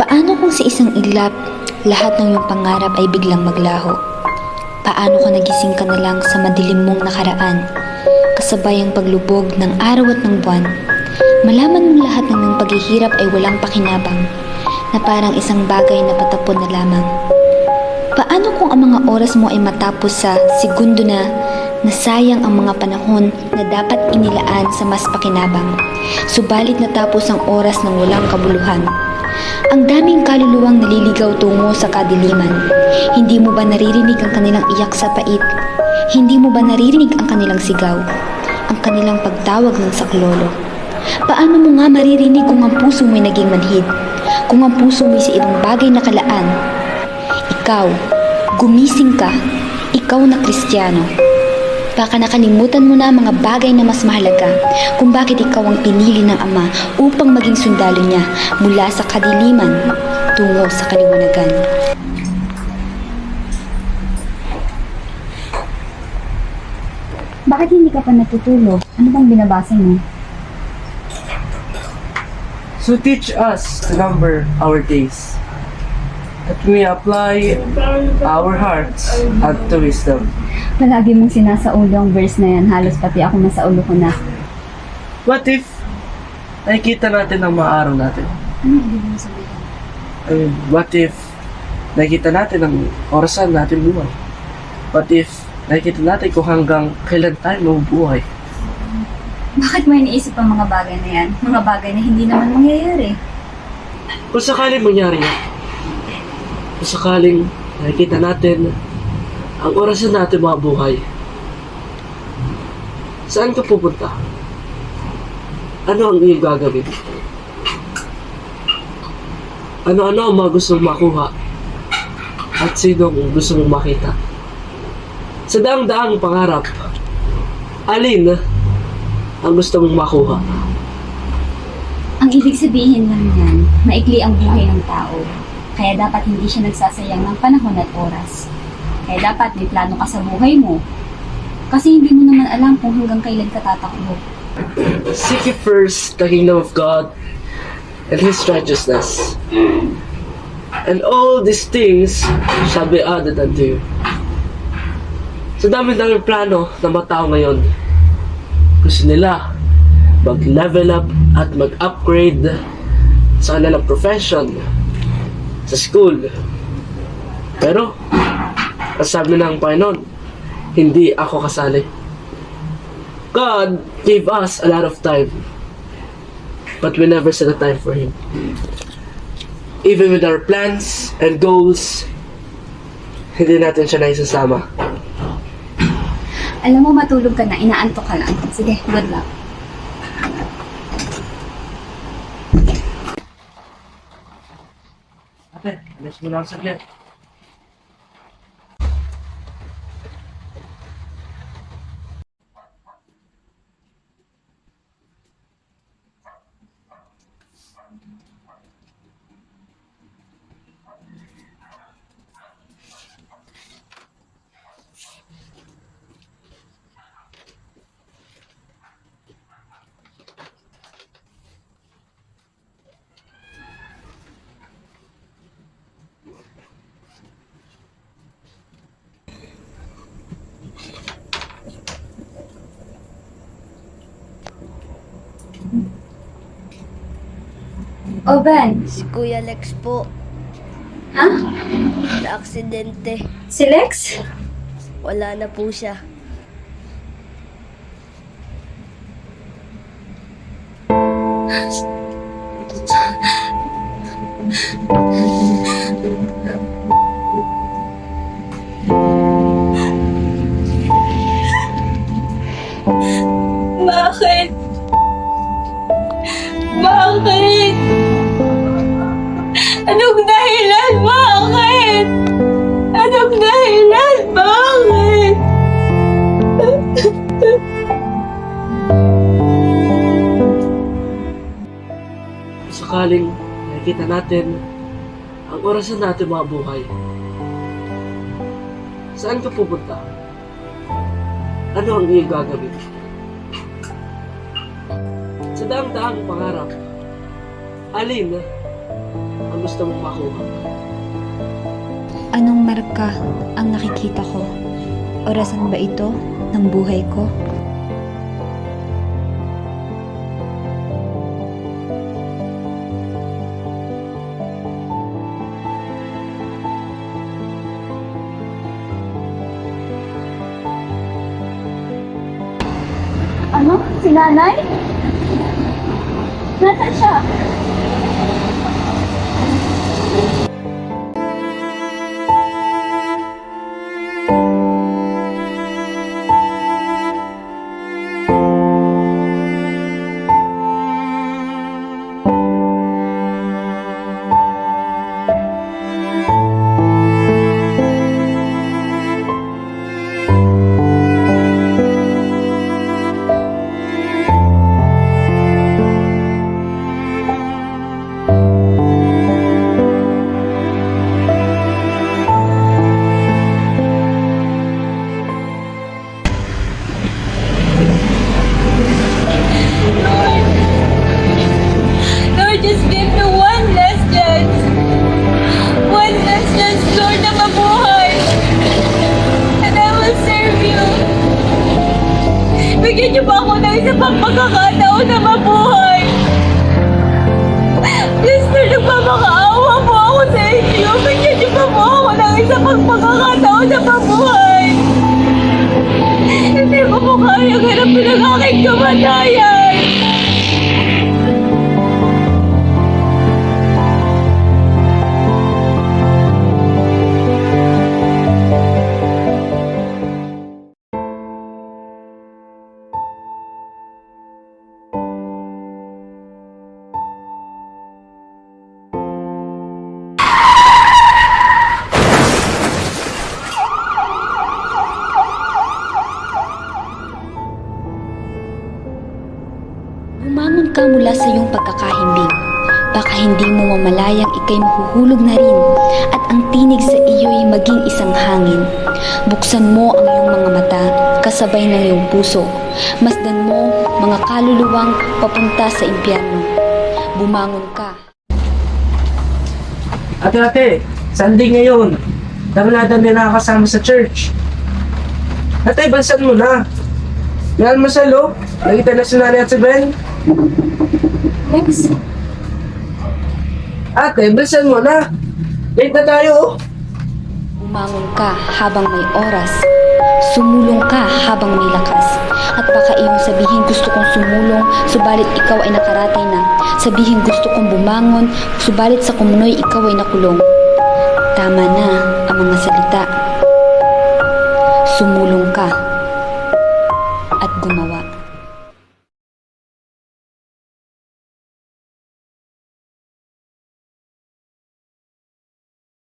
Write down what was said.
Paano kung sa isang iglap, lahat ng iyong pangarap ay biglang maglaho? Paano kung nagising ka na lang sa madilim mong nakaraan, kasabay ang paglubog ng araw at ng buwan? Malaman mong lahat ng iyong paghihirap ay walang pakinabang, na parang isang bagay na patapon na lamang. Paano kung ang mga oras mo ay matapos sa segundo na nasayang ang mga panahon na dapat inilaan sa mas pakinabang, subalit natapos ang oras ng walang kabuluhan? Ang daming kaluluwang naliligaw tungo sa kadiliman. Hindi mo ba naririnig ang kanilang iyak sa pait? Hindi mo ba naririnig ang kanilang sigaw? Ang kanilang pagtawag ng saklolo? Paano mo nga maririnig kung ang puso mo'y naging manhid? Kung ang puso mo'y sa ibang bagay nakalaan? Ikaw, gumising ka. Ikaw na Kristiyano. Baka nakalimutan mo na ang mga bagay na mas mahalaga, kung bakit ikaw ang pinili ng Ama upang maging sundalo niya mula sa kadiliman tungo sa kaliwanagan. Bakit hindi ka pa natutulog? Ano bang binabasa mo? So teach us to number our days, that we apply our hearts unto wisdom. Palagi mong sinasaulo ang verse na yan. Halos pati ako masaulo ko na. What if nakikita natin ang mga araw natin? Ano ibig mo sabihin? I mean, what if nakikita natin ang orasan natin buhay? What if nakikita natin kung hanggang kailan tayo mabubuhay? Bakit mo iniisip ang mga bagay na yan? Mga bagay na hindi naman mangyayari. Kung sakaling mangyari yan, kung sakaling nakikita natin ang orasan natin mabuhay, saan ka pupunta? Ano ang iyong gagawin? Ano-ano ang mga gusto mong makuha? At sino ang gusto mong makita? Sa daang-daang pangarap, alin ang gusto mong makuha? Ang ibig sabihin lang yan, maikli ang buhay ng tao. Kaya dapat hindi siya nagsasayang ng panahon at oras. Kaya dapat may plano ka sa buhay mo. Kasi hindi mo naman alam kung hanggang kailan ka tatakbo. Seek ye first the kingdom of God and His righteousness, and all these things shall be added unto you. Sa dami-dami plano ng mga tao ngayon, gusto nila mag-level up at mag-upgrade sa kanilang profession, sa school. Pero, ang sabi ng Panginoon, hindi ako kasali. God gave us a lot of time, but we never set a time for Him. Even with our plans and goals, hindi natin siya naisasama. Alam mo, matulog ka na, inaantok ka lang. Sige, good luck. Ate, alis mo lang saglit. Oh, Ben. Si Kuya Lex po, Ha? na-aksidente. Si Lex? Wala na po siya. Bakit? Bakit? Anong dahilan? Bakit? Anong dahilan? Bakit? Sakaling nakikita natin ang orasan natin mabuhay, saan ka pupunta? Ano ang iyong gagawin? Sa daang-daang pangarap, alin ang gusto mong makuha. Anong marka ang nakikita ko? Orasan ba ito ng buhay ko? Ano? Si nanay? Nasaan siya? Lord, just give me one last chance. One last chance, Lord, na mabuhay. And I will serve you. Bigyan niyo pa ako ng isa pang pagkakataon na mabuhay. Please, Lord, nagmamakaawa po ako sa inyo. Bigyan niyo pa po ako ng isa pang pagkakataon na mabuhay. Hindi ko po kayang harapin ang aking kamatayan. Bumangon ka mula sa iyong pagkakahimbing. Baka hindi mo mamalayang ikay mahuhulog na rin at ang tinig sa iyo'y maging isang hangin. Buksan mo ang iyong mga mata kasabay ng iyong puso. Masdan mo mga kaluluwang papunta sa impyerno. Bumangon ka. Ate, Sunday ngayon. Damaladan din nakakasama sa church. Ate, bansan mo na. May almusal, oh. Nakita na si nanay at si Ben. Lex, Ate, bansan mo na. Late na tayo, oh. Bumangon ka habang may oras. Sumulong ka habang may lakas. At baka iyong sabihin gusto kong sumulong, subalit ikaw ay nakaratay na. Sabihin gusto kong bumangon, subalit sa kumunoy ikaw ay nakulong. Tama na ang mga salita. Sumulong ka at gumawa.